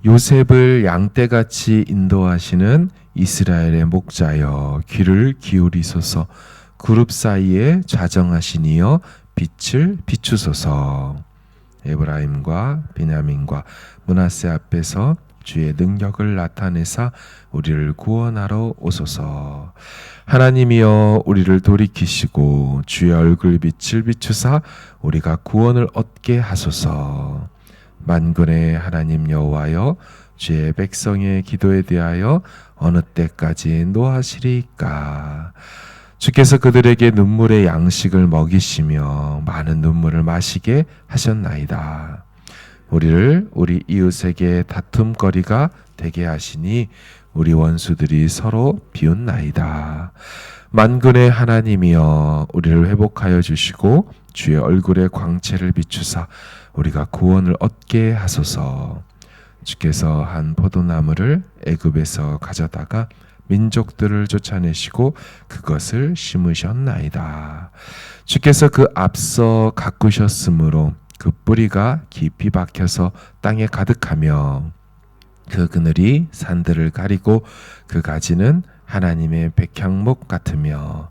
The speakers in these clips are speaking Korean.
요셉을 양떼같이 인도하시는 이스라엘의 목자여 귀를 기울이소서. 그룹 사이에 좌정하시니여 빛을 비추소서. 에브라임과 베냐민과 므낫세 앞에서 주의 능력을 나타내사 우리를 구원하러 오소서. 하나님이여 우리를 돌이키시고 주의 얼굴 빛을 비추사 우리가 구원을 얻게 하소서. 만군의 하나님 여호와여 주의 백성의 기도에 대하여 어느 때까지 노하시리까. 주께서 그들에게 눈물의 양식을 먹이시며 많은 눈물을 마시게 하셨나이다. 우리를 우리 이웃에게 다툼거리가 되게 하시니 우리 원수들이 서로 비웃나이다. 만군의 하나님이여 우리를 회복하여 주시고 주의 얼굴의 광채를 비추사 우리가 구원을 얻게 하소서. 주께서 한 포도나무를 애굽에서 가져다가 민족들을 쫓아내시고 그것을 심으셨나이다. 주께서 그 앞서 가꾸셨으므로 그 뿌리가 깊이 박혀서 땅에 가득하며 그 그늘이 산들을 가리고 그 가지는 하나님의 백향목 같으며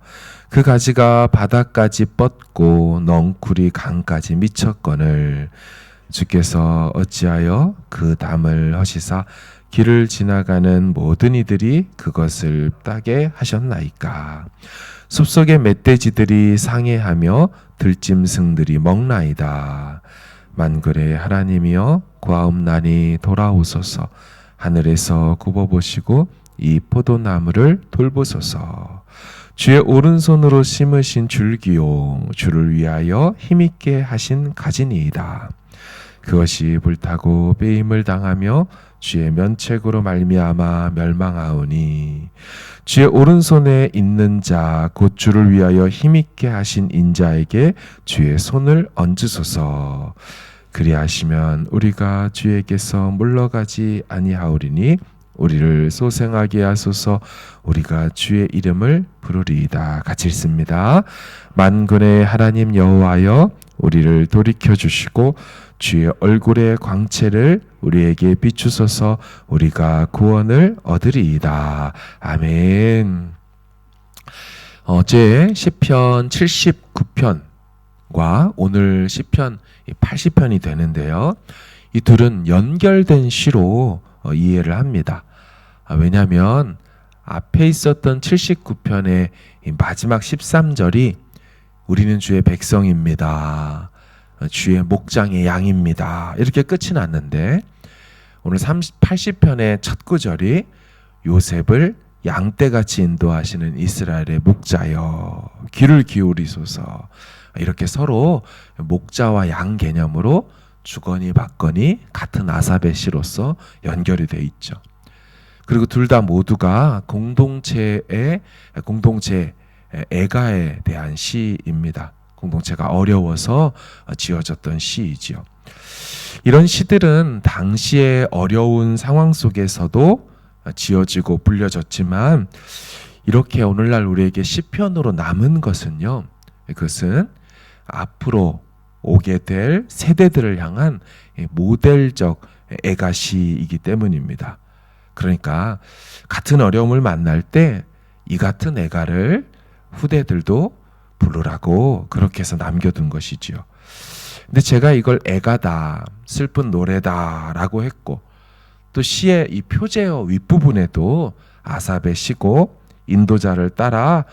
그 가지가 바다까지 뻗고 넝쿨이 강까지 미쳤거늘 주께서 어찌하여 그 담을 허시사 길을 지나가는 모든 이들이 그것을 따게 하셨나이까. 숲속의 멧돼지들이 상해하며 들짐승들이 먹나이다. 만군의 하나님이여 고아음난이 돌아오소서. 하늘에서 굽어보시고 이 포도나무를 돌보소서. 주의 오른손으로 심으신 줄기요 주를 위하여 힘있게 하신 가지니이다. 그것이 불타고 빼임을 당하며 주의 면책으로 말미암아 멸망하오니 주의 오른손에 있는 자 곧 주를 위하여 힘있게 하신 인자에게 주의 손을 얹으소서. 그리하시면 우리가 주에게서 물러가지 아니하오리니 우리를 소생하게 하소서. 우리가 주의 이름을 부르리이다. 같이 읽습니다. 만군의 하나님 여호와여 우리를 돌이켜 주시고 주의 얼굴의 광채를 우리에게 비추소서. 우리가 구원을 얻으리이다. 아멘. 어제 시편 79편과 오늘 시편 80편이 되는데요. 이 둘은 연결된 시로 이해를 합니다. 왜냐하면 앞에 있었던 79편의 마지막 13절이 우리는 주의 백성입니다. 주의 목장의 양입니다. 이렇게 끝이 났는데 오늘 80편의 첫 구절이 요셉을 양떼같이 인도하시는 이스라엘의 목자여 귀를 기울이소서. 이렇게 서로 목자와 양 개념으로 주거니 받거니 같은 아삽의 시로서 연결이 되어 있죠. 그리고 둘 다 모두가 공동체 애가에 대한 시입니다. 공동체가 어려워서 지어졌던 시이지요. 이런 시들은 당시의 어려운 상황 속에서도 지어지고 불려졌지만 이렇게 오늘날 우리에게 시편으로 남은 것은요. 그것은 앞으로 오게 될 세대들을 향한 모델적 애가시이기 때문입니다. 그러니까 같은 어려움을 만날 때 이 같은 애가를 후대들도 부르라고 그렇게 해서 남겨둔 것이지요. 근데 제가 이걸 애가다, 슬픈 노래다 라고 했고 또 시의 이 표제어 윗부분에도 아삽의 시고 인도자를 따라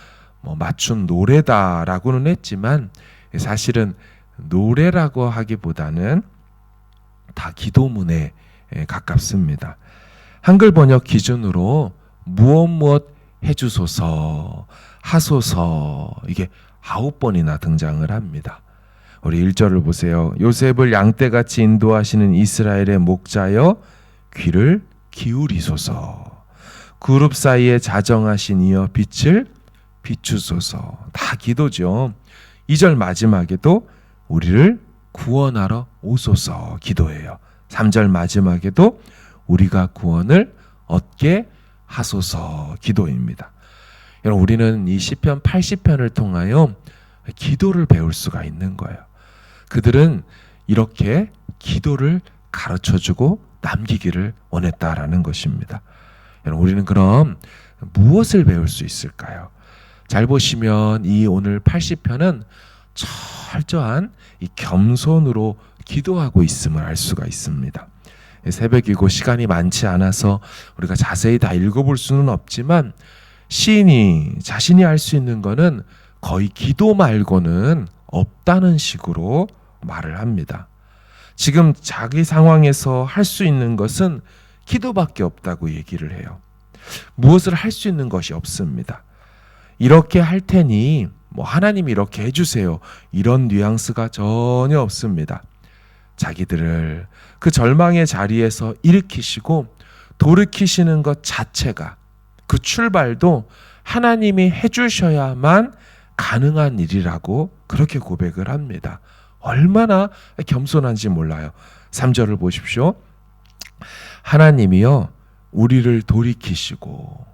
맞춘 노래다라고는 했지만 사실은 노래라고 하기보다는 다 기도문에 가깝습니다. 한글 번역 기준으로 무엇 해주소서, 하소서 이게 9번이나 등장을 합니다. 우리 1절을 보세요. 요셉을 양떼같이 인도하시는 이스라엘의 목자여 귀를 기울이소서. 그룹 사이에 자정하신 이여 빛을 비추소서. 다 기도죠. 2절 마지막에도 우리를 구원하러 오소서 기도해요. 3절 마지막에도 우리가 구원을 얻게 하소서 기도입니다. 여러분 우리는 이 시편 80편을 통하여 기도를 배울 수가 있는 거예요. 그들은 이렇게 기도를 가르쳐주고 남기기를 원했다라는 것입니다. 여러분, 우리는 그럼 무엇을 배울 수 있을까요? 잘 보시면 이 오늘 80편은 철저한 이 겸손으로 기도하고 있음을 알 수가 있습니다. 새벽이고 시간이 많지 않아서 우리가 자세히 다 읽어볼 수는 없지만 시인이 자신이 할 수 있는 거는 거의 기도 말고는 없다는 식으로 말을 합니다. 지금 자기 상황에서 할 수 있는 것은 기도밖에 없다고 얘기를 해요. 무엇을 할 수 있는 것이 없습니다. 이렇게 할 테니 하나님이 이렇게 해주세요, 이런 뉘앙스가 전혀 없습니다. 자기들을 그 절망의 자리에서 일으키시고 돌이키시는 것 자체가, 그 출발도 하나님이 해주셔야만 가능한 일이라고 그렇게 고백을 합니다. 얼마나 겸손한지 몰라요. 3절을 보십시오. 하나님이여 우리를 돌이키시고,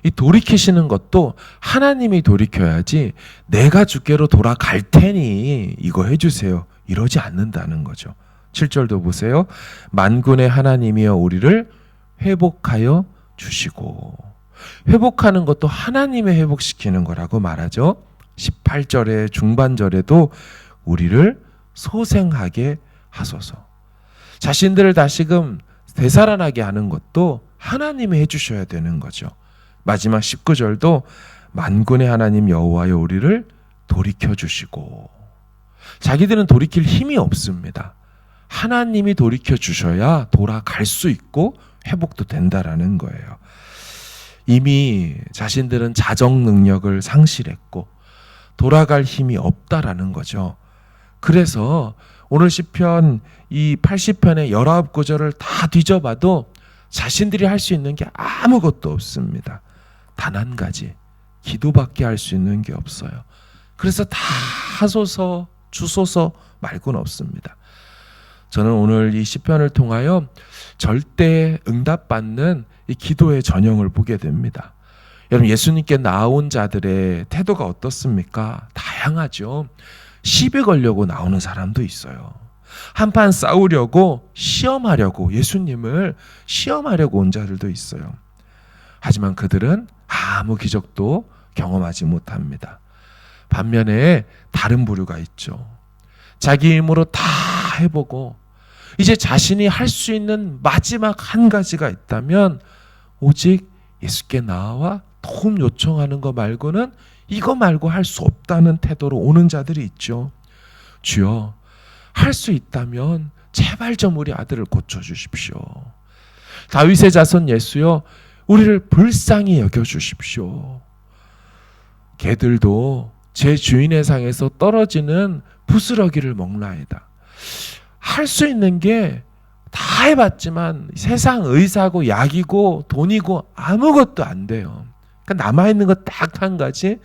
이 돌이키시는 것도 하나님이 돌이켜야지 내가 주께로 돌아갈 테니 이거 해주세요, 이러지 않는다는 거죠. 7절도 보세요. 만군의 하나님이여 우리를 회복하여 주시고, 회복하는 것도 하나님이 회복시키는 거라고 말하죠. 18절의 중반절에도 우리를 소생하게 하소서. 자신들을 다시금 되살아나게 하는 것도 하나님이 해주셔야 되는 거죠. 마지막 19절도 만군의 하나님 여호와여 우리를 돌이켜 주시고, 자기들은 돌이킬 힘이 없습니다. 하나님이 돌이켜 주셔야 돌아갈 수 있고 회복도 된다라는 거예요. 이미 자신들은 자정 능력을 상실했고 돌아갈 힘이 없다라는 거죠. 그래서 오늘 시편 이 80편의 19구절을 다 뒤져봐도 자신들이 할 수 있는 게 아무것도 없습니다. 단 한 가지, 기도밖에 할 수 있는 게 없어요. 그래서 다 하소서 주소서 말고는 없습니다. 저는 오늘 이 시편을 통하여 절대 응답받는 이 기도의 전형을 보게 됩니다. 여러분, 예수님께 나온 자들의 태도가 어떻습니까? 다양하죠. 시비 걸려고 나오는 사람도 있어요. 한판 싸우려고, 시험하려고, 예수님을 시험하려고 온 자들도 있어요. 하지만 그들은 아무 기적도 경험하지 못합니다. 반면에 다른 부류가 있죠. 자기 힘으로 다 해보고 이제 자신이 할 수 있는 마지막 한 가지가 있다면 오직 예수께 나와 도움 요청하는 거 말고는, 이거 말고 할 수 없다는 태도로 오는 자들이 있죠. 주여, 할 수 있다면 제발 좀 우리 아들을 고쳐주십시오. 다윗의 자손 예수여, 우리를 불쌍히 여겨주십시오. 개들도 제 주인의 상에서 떨어지는 부스러기를 먹나이다. 할 수 있는 게 다 해봤지만 세상 의사고 약이고 돈이고 아무것도 안 돼요. 그러니까 남아있는 거 딱 한 가지,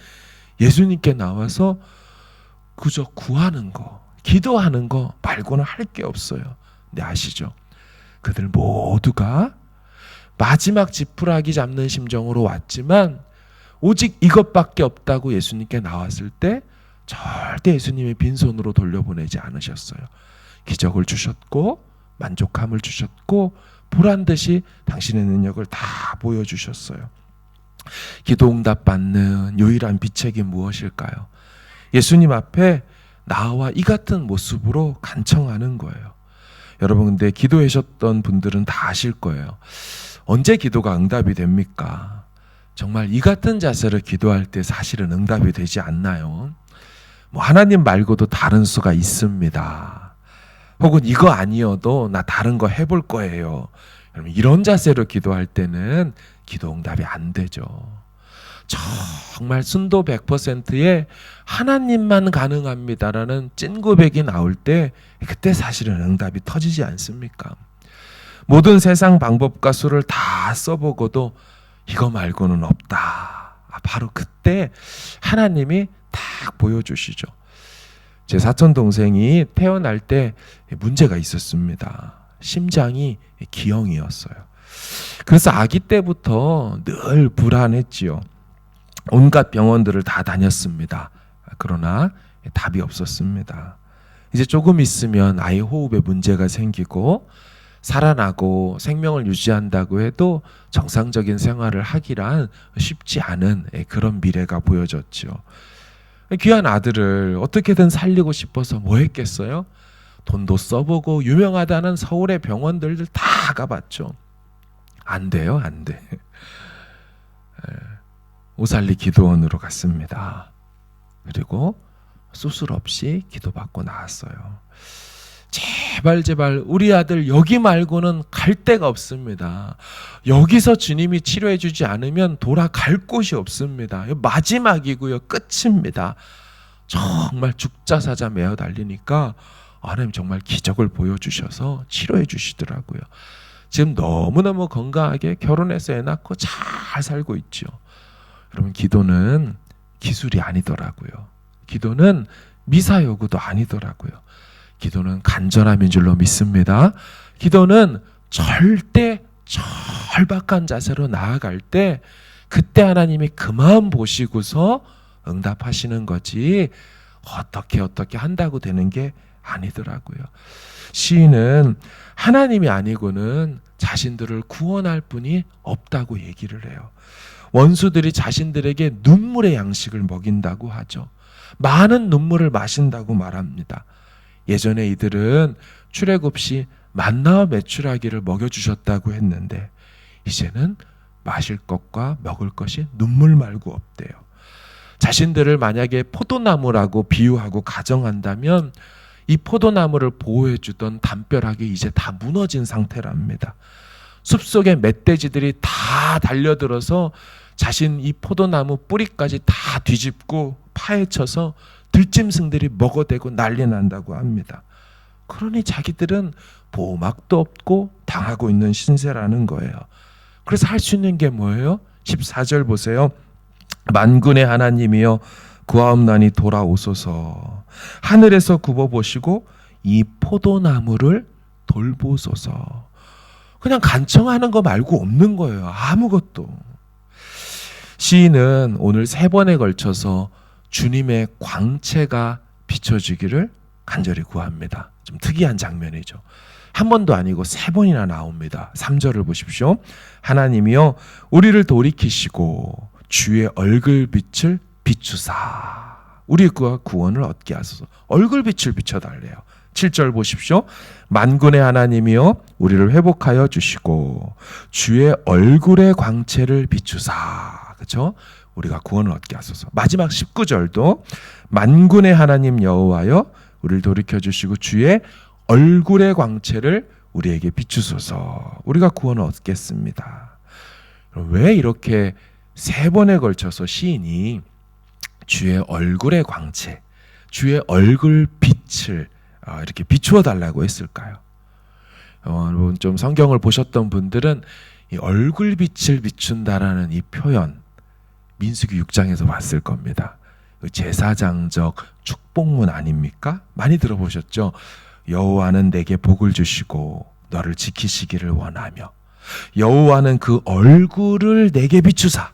예수님께 나와서 그저 구하는 거, 기도하는 거 말고는 할 게 없어요. 근데 아시죠? 그들 모두가 마지막 지푸라기 잡는 심정으로 왔지만 오직 이것밖에 없다고 예수님께 나왔을 때 절대 예수님이 빈손으로 돌려보내지 않으셨어요. 기적을 주셨고 만족함을 주셨고 보란듯이 당신의 능력을 다 보여주셨어요. 기도 응답 받는 유일한 비책이 무엇일까요? 예수님 앞에 나와 이 같은 모습으로 간청하는 거예요. 여러분, 근데 기도하셨던 분들은 다 아실 거예요. 언제 기도가 응답이 됩니까? 정말 이 같은 자세로 기도할 때 사실은 응답이 되지 않나요? 하나님 말고도 다른 수가 있습니다. 혹은 이거 아니어도 나 다른 거 해볼 거예요. 여러분, 이런 자세로 기도할 때는 기도 응답이 안 되죠. 정말 순도 100%의 하나님만 가능합니다라는 찐 고백이 나올 때 그때 사실은 응답이 터지지 않습니까? 모든 세상 방법과 수를 다 써보고도 이거 말고는 없다. 바로 그때 하나님이 딱 보여주시죠. 제 사촌 동생이 태어날 때 문제가 있었습니다. 심장이 기형이었어요. 그래서 아기 때부터 늘 불안했지요. 온갖 병원들을 다 다녔습니다. 그러나 답이 없었습니다. 이제 조금 있으면 아이 호흡에 문제가 생기고 살아나고 생명을 유지한다고 해도 정상적인 생활을 하기란 쉽지 않은 그런 미래가 보여졌죠. 귀한 아들을 어떻게든 살리고 싶어서 뭐 했겠어요? 돈도 써보고 유명하다는 서울의 병원들 다 가봤죠. 안 돼요, 안 돼. 오살리 기도원으로 갔습니다. 그리고 수술 없이 기도받고 나왔어요. 제발 우리 아들 여기 말고는 갈 데가 없습니다. 여기서 주님이 치료해 주지 않으면 돌아갈 곳이 없습니다. 마지막이고요. 끝입니다. 정말 죽자사자 매어 달리니까 하나님 정말 기적을 보여주셔서 치료해 주시더라고요. 지금 너무너무 건강하게 결혼해서 애 낳고 잘 살고 있죠. 여러분, 기도는 기술이 아니더라고요. 기도는 미사 여구도 아니더라고요. 기도는 간절함인 줄로 믿습니다. 기도는 절대 절박한 자세로 나아갈 때 그때 하나님이 그 마음 보시고서 응답하시는 거지 어떻게 한다고 되는 게 아니더라고요. 시인은 하나님이 아니고는 자신들을 구원할 분이 없다고 얘기를 해요. 원수들이 자신들에게 눈물의 양식을 먹인다고 하죠. 많은 눈물을 마신다고 말합니다. 예전에 이들은 출애굽시 만나와 메추라기를 먹여주셨다고 했는데 이제는 마실 것과 먹을 것이 눈물 말고 없대요. 자신들을 만약에 포도나무라고 비유하고 가정한다면 이 포도나무를 보호해주던 담벼락이 이제 다 무너진 상태랍니다. 숲속의 멧돼지들이 다 달려들어서 자신 이 포도나무 뿌리까지 다 뒤집고 파헤쳐서 들짐승들이 먹어대고 난리 난다고 합니다. 그러니 자기들은 보호막도 없고 당하고 있는 신세라는 거예요. 그래서 할 수 있는 게 뭐예요? 14절 보세요. 만군의 하나님이여 구하옵나니 돌아오소서. 하늘에서 굽어보시고 이 포도나무를 돌보소서. 그냥 간청하는 거 말고 없는 거예요. 아무것도. 시인은 오늘 3번에 걸쳐서 주님의 광채가 비춰지기를 간절히 구합니다. 좀 특이한 장면이죠. 한 번도 아니고 3번이나 나옵니다. 3절을 보십시오. 하나님이여 우리를 돌이키시고 주의 얼굴빛을 비추사 우리 그와 구원을 얻게 하소서. 얼굴빛을 비춰달래요. 7절 보십시오. 만군의 하나님이여 우리를 회복하여 주시고 주의 얼굴의 광채를 비추사. 그렇죠? 우리가 구원을 얻게 하소서. 마지막 19절도 만군의 하나님 여호와여 우리를 돌이켜 주시고 주의 얼굴의 광채를 우리에게 비추소서. 우리가 구원을 얻겠습니다. 왜 이렇게 3번에 걸쳐서 시인이 주의 얼굴의 광채, 주의 얼굴 빛을 이렇게 비추어 달라고 했을까요? 여러분 좀 성경을 보셨던 분들은 이 얼굴 빛을 비춘다라는 이 표현 민수기 6장에서 봤을 겁니다. 제사장적 축복문 아닙니까? 많이 들어보셨죠? 여호와는 내게 복을 주시고 너를 지키시기를 원하며 여호와는 그 얼굴을 내게 비추사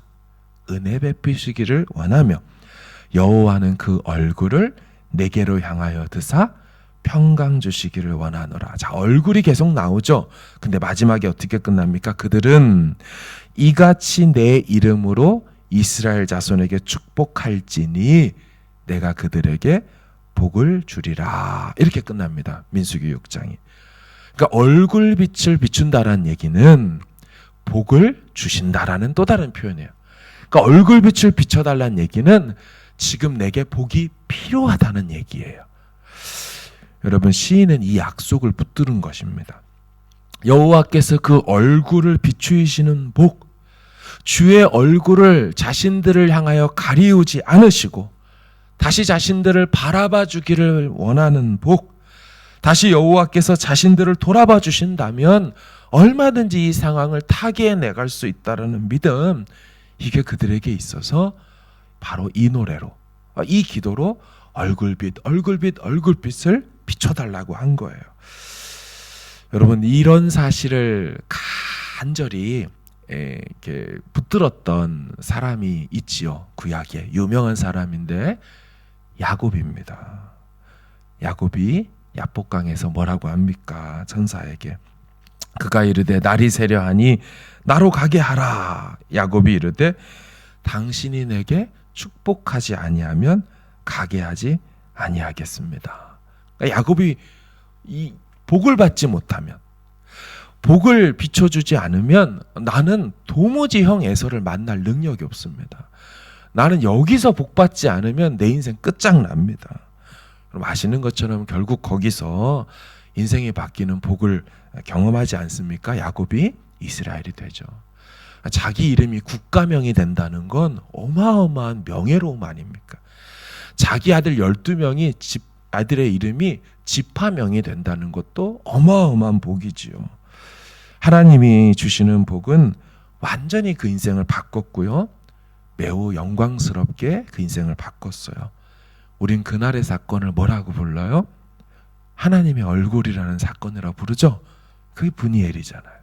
은혜 베푸시기를 원하며 여호와는 그 얼굴을 내게로 향하여 드사 평강 주시기를 원하노라. 자, 얼굴이 계속 나오죠. 근데 마지막에 어떻게 끝납니까? 그들은 이같이 내 이름으로 이스라엘 자손에게 축복할지니 내가 그들에게 복을 주리라. 이렇게 끝납니다. 민수기 6장이. 그러니까 얼굴빛을 비춘다라는 얘기는 복을 주신다라는 또 다른 표현이에요. 그러니까 얼굴빛을 비춰달라는 얘기는 지금 내게 복이 필요하다는 얘기예요. 여러분, 시인은 이 약속을 붙들은 것입니다. 여호와께서 그 얼굴을 비추시는 복, 주의 얼굴을 자신들을 향하여 가리우지 않으시고 다시 자신들을 바라봐 주기를 원하는 복, 다시 여호와께서 자신들을 돌아봐 주신다면 얼마든지 이 상황을 타개해내갈 수 있다는 믿음, 이게 그들에게 있어서 바로 이 노래로, 이 기도로 얼굴빛을 비춰달라고 한 거예요. 여러분, 이런 사실을 간절히 이렇게 붙들었던 사람이 있지요. 구약에 유명한 사람인데 야곱입니다. 야곱이 야복강에서 뭐라고 합니까? 천사에게 그가 이르되 날이 새려하니 나로 가게 하라. 야곱이 이르되 당신이 내게 축복하지 아니하면 가게 하지 아니하겠습니다. 그러니까 야곱이 이 복을 받지 못하면, 복을 비춰주지 않으면 나는 도무지 형 에서를 만날 능력이 없습니다. 나는 여기서 복 받지 않으면 내 인생 끝장납니다. 그럼 아시는 것처럼 결국 거기서 인생이 바뀌는 복을 경험하지 않습니까? 야곱이 이스라엘이 되죠. 자기 이름이 국가명이 된다는 건 어마어마한 명예로움 아닙니까? 자기 아들 12명이 아들의 이름이 지파명이 된다는 것도 어마어마한 복이지요. 하나님이 주시는 복은 완전히 그 인생을 바꿨고요. 매우 영광스럽게 그 인생을 바꿨어요. 우린 그날의 사건을 뭐라고 불러요? 하나님의 얼굴이라는 사건이라고 부르죠. 그게 브니엘이잖아요.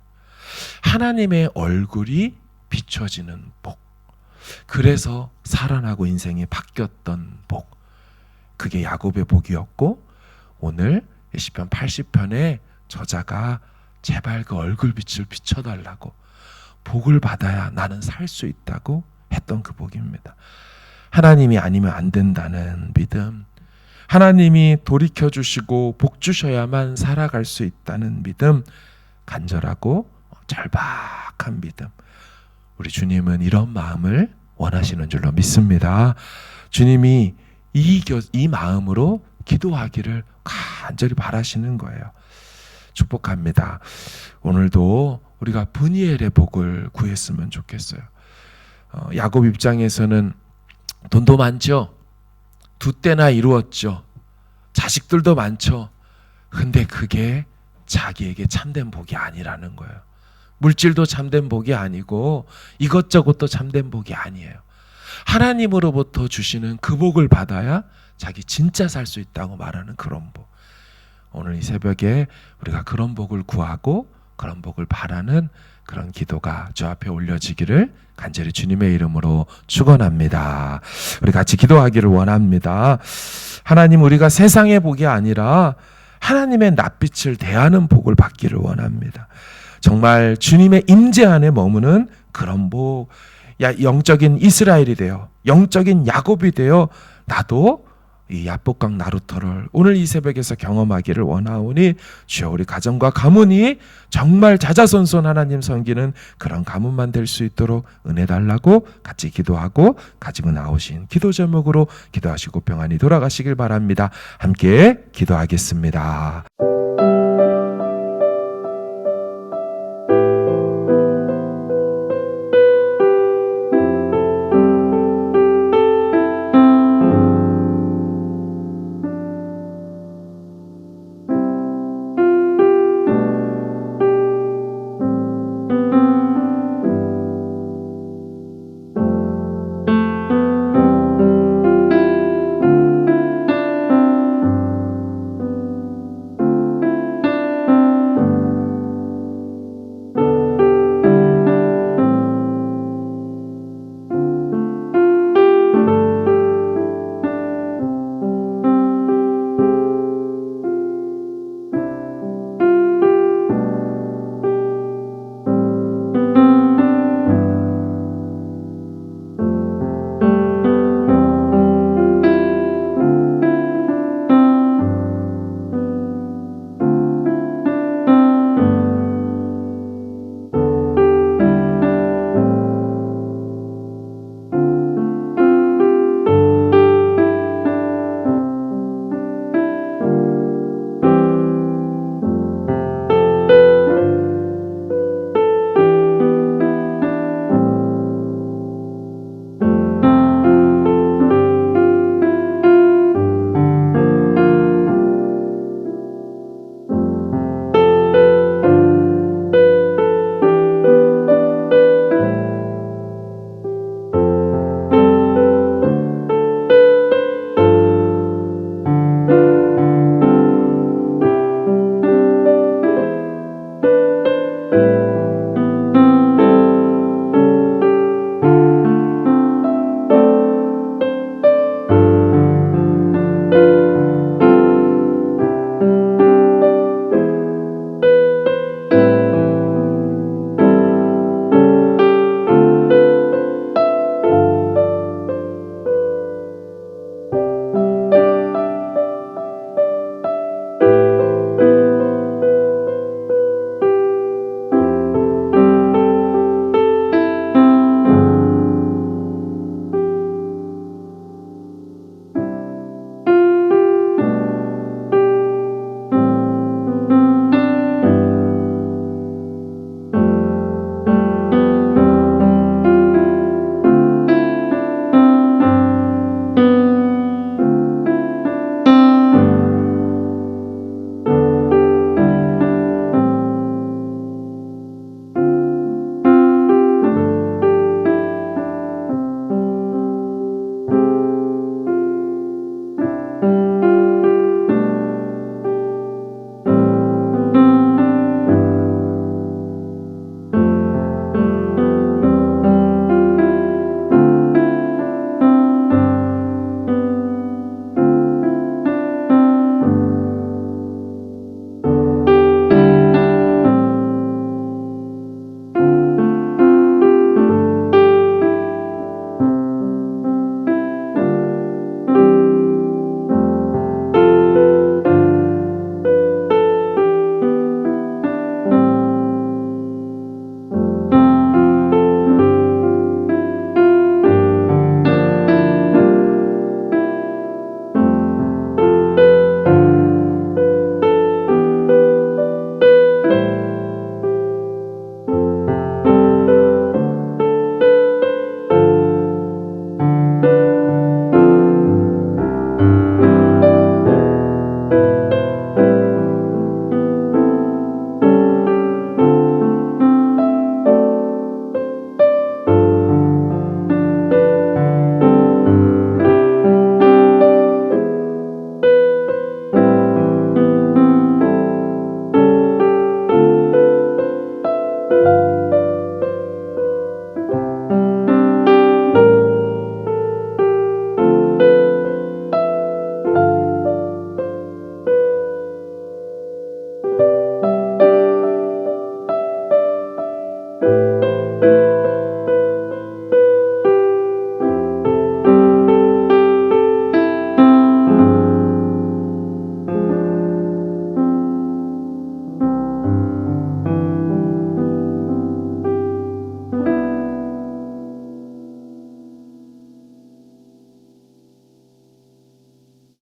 하나님의 얼굴이 비춰지는 복. 그래서 살아나고 인생이 바뀌었던 복. 그게 야곱의 복이었고, 오늘 시편 80편의 저자가 제발 그 얼굴빛을 비춰달라고, 복을 받아야 나는 살 수 있다고 했던 그 복입니다. 하나님이 아니면 안 된다는 믿음, 하나님이 돌이켜주시고 복 주셔야만 살아갈 수 있다는 믿음, 간절하고 절박한 믿음. 우리 주님은 이런 마음을 원하시는 줄로 믿습니다. 주님이 이 마음으로 기도하기를 간절히 바라시는 거예요. 축복합니다. 오늘도 우리가 브니엘의 복을 구했으면 좋겠어요. 야곱 입장에서는 돈도 많죠. 2대나 이루었죠. 자식들도 많죠. 근데 그게 자기에게 참된 복이 아니라는 거예요. 물질도 참된 복이 아니고 이것저것도 참된 복이 아니에요. 하나님으로부터 주시는 그 복을 받아야 자기 진짜 살 수 있다고 말하는 그런 복. 오늘 이 새벽에 우리가 그런 복을 구하고 그런 복을 바라는 그런 기도가 저 앞에 올려지기를 간절히 주님의 이름으로 축원합니다. 우리 같이 기도하기를 원합니다. 하나님, 우리가 세상의 복이 아니라 하나님의 낯빛을 대하는 복을 받기를 원합니다. 정말 주님의 임재 안에 머무는 그런 복, 영적인 이스라엘이 되어, 영적인 야곱이 되어 나도 이 야복강 나루터를 오늘 이 새벽에서 경험하기를 원하오니 주여, 우리 가정과 가문이 정말 자자손손 하나님 섬기는 그런 가문만 될 수 있도록 은혜 달라고 같이 기도하고 가지고 나오신 기도 제목으로 기도하시고 평안히 돌아가시길 바랍니다. 함께 기도하겠습니다.